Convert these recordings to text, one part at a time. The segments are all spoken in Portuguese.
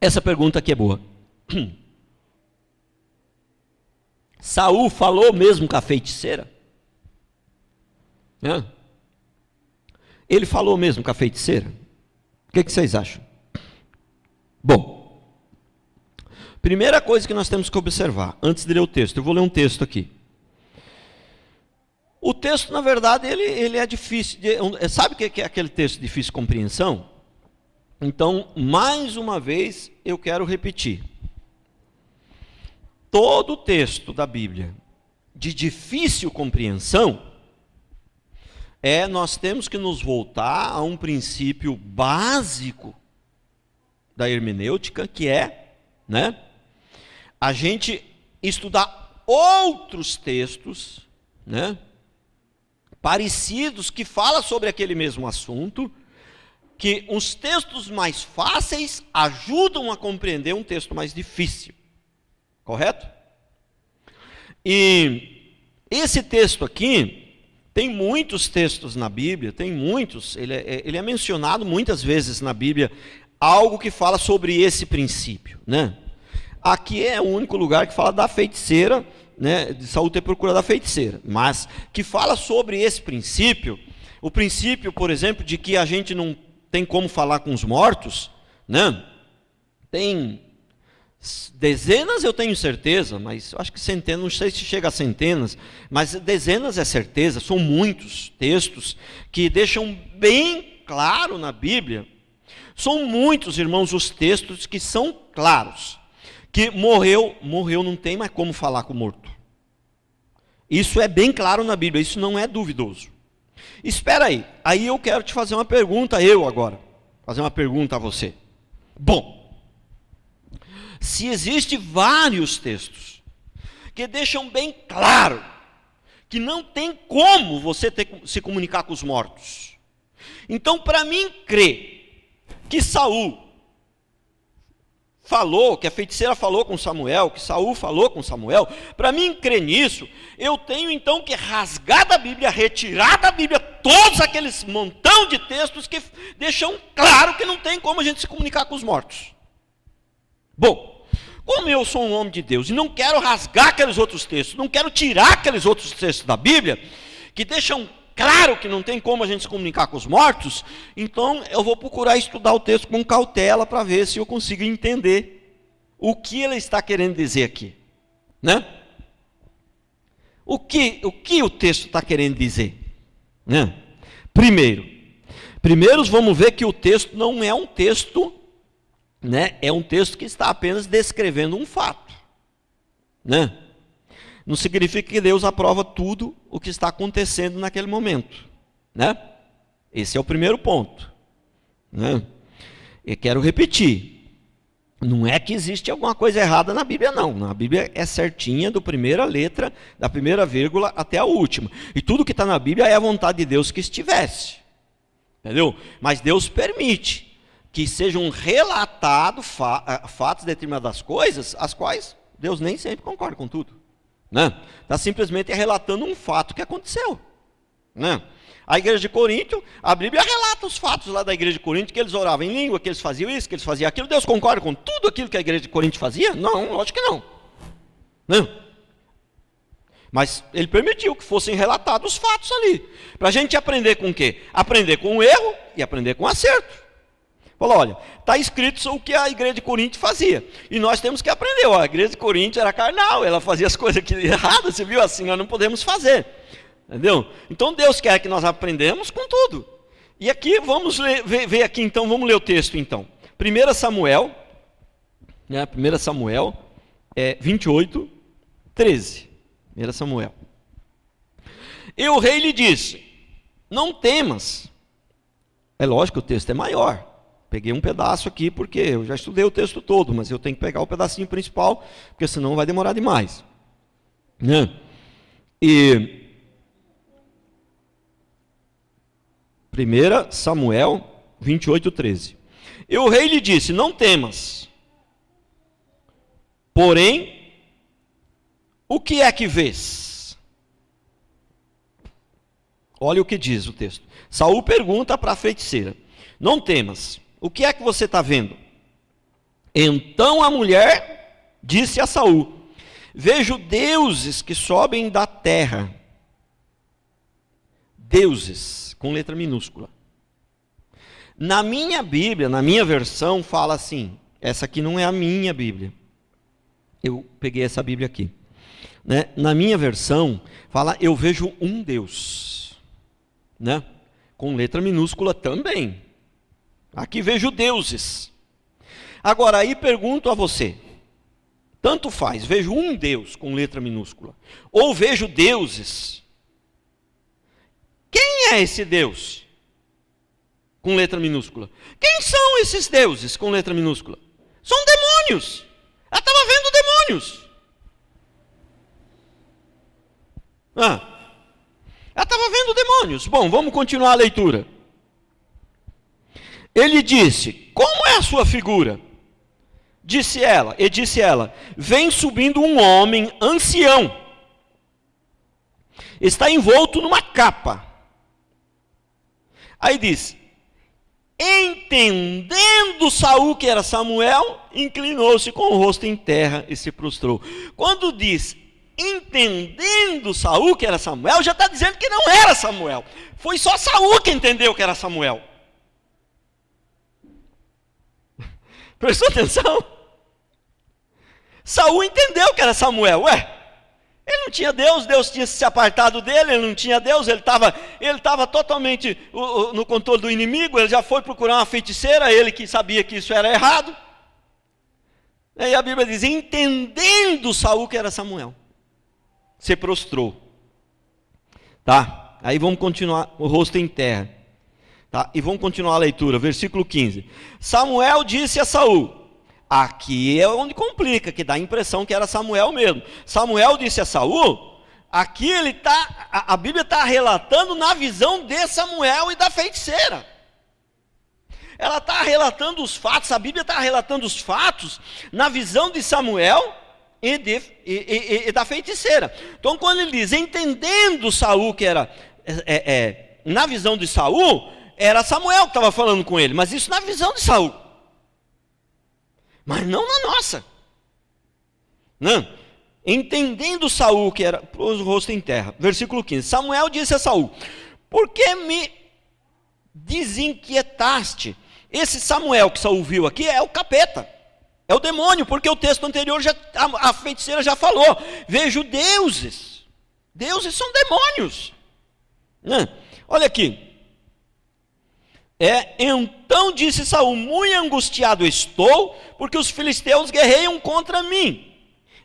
Essa pergunta aqui é boa. Saul falou mesmo com a feiticeira? Ele falou mesmo com a feiticeira? O que vocês acham? Bom, primeira coisa que nós temos que observar, antes de ler o texto, eu vou ler um texto aqui. O texto, na verdade, ele é difícil, sabe o que é aquele texto de difícil compreensão? Então, mais uma vez, eu quero repetir. Todo o texto da Bíblia de difícil compreensão, nós temos que nos voltar a um princípio básico da hermenêutica, que é, a gente estudar outros textos, parecidos, que falam sobre aquele mesmo assunto, que os textos mais fáceis ajudam a compreender um texto mais difícil. Correto? E esse texto aqui, tem muitos textos na Bíblia, tem muitos, ele é mencionado muitas vezes na Bíblia, algo que fala sobre esse princípio, Aqui é o único lugar que fala da feiticeira, de Saul ter procurado a feiticeira, mas que fala sobre esse princípio, o princípio, por exemplo, de que a gente não tem como falar com os mortos, tem dezenas, eu tenho certeza, mas acho que centenas, não sei se chega a centenas, mas dezenas é certeza, são muitos textos que deixam bem claro na Bíblia, são muitos, irmãos, os textos que são claros, que morreu, não tem mais como falar com o morto. Isso é bem claro na Bíblia, isso não é duvidoso. Espera aí eu quero te fazer uma pergunta, fazer uma pergunta a você. Bom, se existem vários textos que deixam bem claro que não tem como você se comunicar com os mortos, então, para mim crer que Saul falou, que a feiticeira falou com Samuel, que Saul falou com Samuel, para mim crer nisso, eu tenho então que rasgar da Bíblia, retirar da Bíblia todos aqueles montão de textos que deixam claro que não tem como a gente se comunicar com os mortos. Bom, como eu sou um homem de Deus e não quero rasgar aqueles outros textos, não quero tirar aqueles outros textos da Bíblia, que deixam claro que não tem como a gente se comunicar com os mortos, então eu vou procurar estudar o texto com cautela para ver se eu consigo entender o que ele está querendo dizer aqui. O que o texto está querendo dizer? Primeiro vamos ver que o texto não é um texto, é um texto que está apenas descrevendo um fato. Não significa que Deus aprova tudo o que está acontecendo naquele momento. Esse é o primeiro ponto. Eu quero repetir. Não é que existe alguma coisa errada na Bíblia, não. A Bíblia é certinha, da primeira letra, da primeira vírgula até a última. E tudo que está na Bíblia é a vontade de Deus que estivesse. Entendeu? Mas Deus permite que sejam relatados fatos de determinadas coisas, as quais Deus nem sempre concorda com tudo. Está simplesmente relatando um fato que aconteceu. A igreja de Corinto, a Bíblia relata os fatos lá da igreja de Corinto, que eles oravam em língua, que eles faziam isso, que eles faziam aquilo. Deus concorda com tudo aquilo que a igreja de Corinto fazia? Não, lógico que não. Mas ele permitiu que fossem relatados os fatos ali, para a gente aprender com o quê? Aprender com o erro e aprender com o acerto. Falou, olha, está escrito o que a igreja de Corinto fazia, e nós temos que aprender. A igreja de Corinto era carnal, ela fazia as coisas erradas, você viu assim, nós não podemos fazer, entendeu? Então Deus quer que nós aprendamos com tudo. E aqui, vamos ver aqui então, vamos ler o texto então. 1 Samuel, 1 Samuel 28, 13. 1 Samuel. E o rei lhe disse, não temas. É lógico que o texto é maior. Peguei um pedaço aqui, porque eu já estudei o texto todo, mas eu tenho que pegar o pedacinho principal, porque senão vai demorar demais. E 1 Samuel 28, 13. E o rei lhe disse, não temas. Porém, o que é que vês? Olha o que diz o texto. Saul pergunta para a feiticeira, não temas. O que é que você está vendo? Então a mulher disse a Saul: vejo deuses que sobem da terra. Deuses, com letra minúscula. Na minha Bíblia, na minha versão, fala assim. Essa aqui não é a minha Bíblia. Eu peguei essa Bíblia aqui. Né? Na minha versão, fala: eu vejo um Deus. Né? Com letra minúscula também. Aqui vejo deuses. Agora, aí pergunto a você. Tanto faz, vejo um Deus com letra minúscula. Ou vejo deuses. Quem é esse Deus? Com letra minúscula. Quem são esses deuses com letra minúscula? São demônios. Ela estava vendo demônios. Ela estava vendo demônios. Bom, vamos continuar a leitura. Ele disse: como é a sua figura? Disse ela, vem subindo um homem ancião. Está envolto numa capa. Aí diz: entendendo Saul que era Samuel, inclinou-se com o rosto em terra e se prostrou. Quando diz entendendo Saul que era Samuel, já está dizendo que não era Samuel. Foi só Saul que entendeu que era Samuel. Prestou atenção? Saul entendeu que era Samuel. Ele não tinha Deus, Deus tinha se apartado dele, ele não tinha Deus, ele estava totalmente no controle do inimigo, ele já foi procurar uma feiticeira, ele que sabia que isso era errado. Aí a Bíblia diz: entendendo Saul que era Samuel, se prostrou. Tá? Aí vamos continuar, o rosto em terra. Tá? E vamos continuar a leitura, versículo 15. Samuel disse a Saul, aqui é onde complica, que dá a impressão que era Samuel mesmo. Samuel disse a Saul, aqui a Bíblia está relatando na visão de Samuel e da feiticeira. Ela está relatando os fatos, a Bíblia está relatando os fatos na visão de Samuel e da feiticeira. Então quando ele diz, entendendo Saul que era, na visão de Saul, era Samuel que estava falando com ele, mas isso na visão de Saul. Mas não na nossa. Não. Entendendo Saul que era, pôs o rosto em terra. Versículo 15. Samuel disse a Saul: por que me desinquietaste? Esse Samuel que Saul viu aqui é o capeta. É o demônio, porque o texto anterior, a feiticeira já falou. Vejo deuses. Deuses são demônios. Não. Olha aqui. Então disse Saul: muito angustiado estou, porque os filisteus guerreiam contra mim.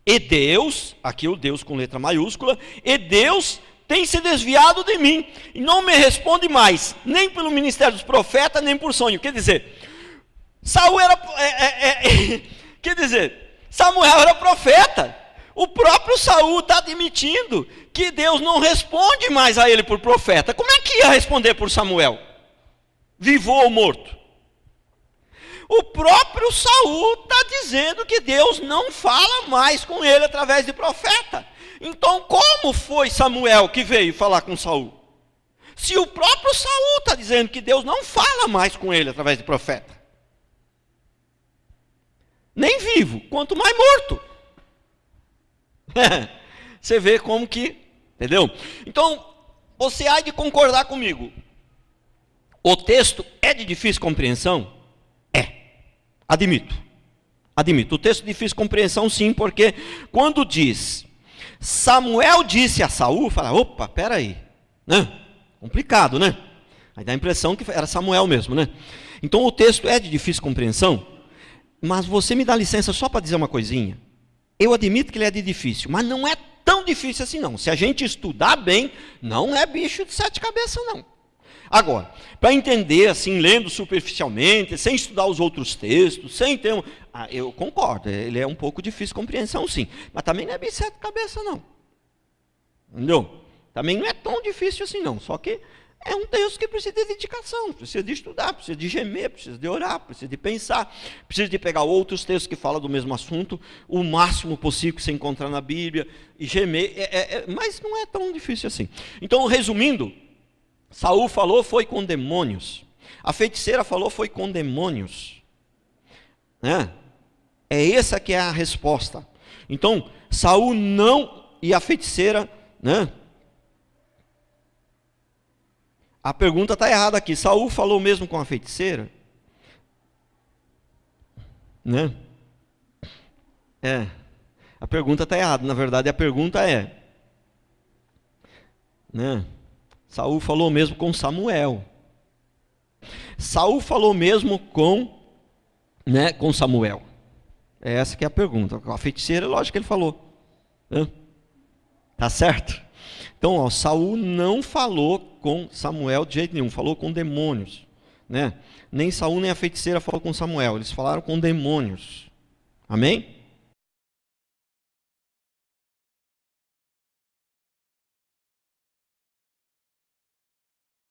E Deus, aqui o Deus com letra maiúscula, e Deus tem se desviado de mim, e não me responde mais, nem pelo ministério dos profetas, nem por sonho. Quer dizer, Saul era, Samuel era profeta. O próprio Saul está admitindo que Deus não responde mais a ele por profeta. Como é que ia responder por Samuel? Vivo ou morto? O próprio Saul está dizendo que Deus não fala mais com ele através de profeta. Então como foi Samuel que veio falar com Saul? Se o próprio Saul está dizendo que Deus não fala mais com ele através de profeta. Nem vivo, quanto mais morto. Você vê como que, entendeu? Então, você há de concordar comigo. O texto é de difícil compreensão? Admito. O texto de difícil compreensão sim, porque quando diz, Samuel disse a Saul, fala, opa, peraí, né? Complicado, né? Aí dá a impressão que era Samuel mesmo, né? Então o texto é de difícil compreensão, mas você me dá licença só para dizer uma coisinha. Eu admito que ele é de difícil, mas não é tão difícil assim não. Se a gente estudar bem, não é bicho de 7 cabeças não. Agora, para entender assim, lendo superficialmente, sem estudar os outros textos, sem ter eu concordo, ele é um pouco difícil de compreensão sim, mas também não é bicho de 7 cabeças não. Entendeu? Também não é tão difícil assim não, só que é um texto que precisa de dedicação, precisa de estudar, precisa de gemer, precisa de orar, precisa de pensar, precisa de pegar outros textos que falam do mesmo assunto, o máximo possível que você encontrar na Bíblia, e gemer, mas não é tão difícil assim. Então, resumindo, Saul falou, foi com demônios. A feiticeira falou, foi com demônios. Né? essa que é a resposta. Então, Saul não, e a feiticeira, né? A pergunta está errada aqui. Saul falou mesmo com a feiticeira? Né? A pergunta está errada. Na verdade, a pergunta é, né? Saul falou mesmo com Samuel. Saul falou mesmo com Samuel. Essa que é a pergunta. Com a feiticeira, lógico que ele falou. Tá certo? Então, ó, Saul não falou com Samuel de jeito nenhum, falou com demônios, né? Nem Saul nem a feiticeira falou com Samuel, eles falaram com demônios. Amém?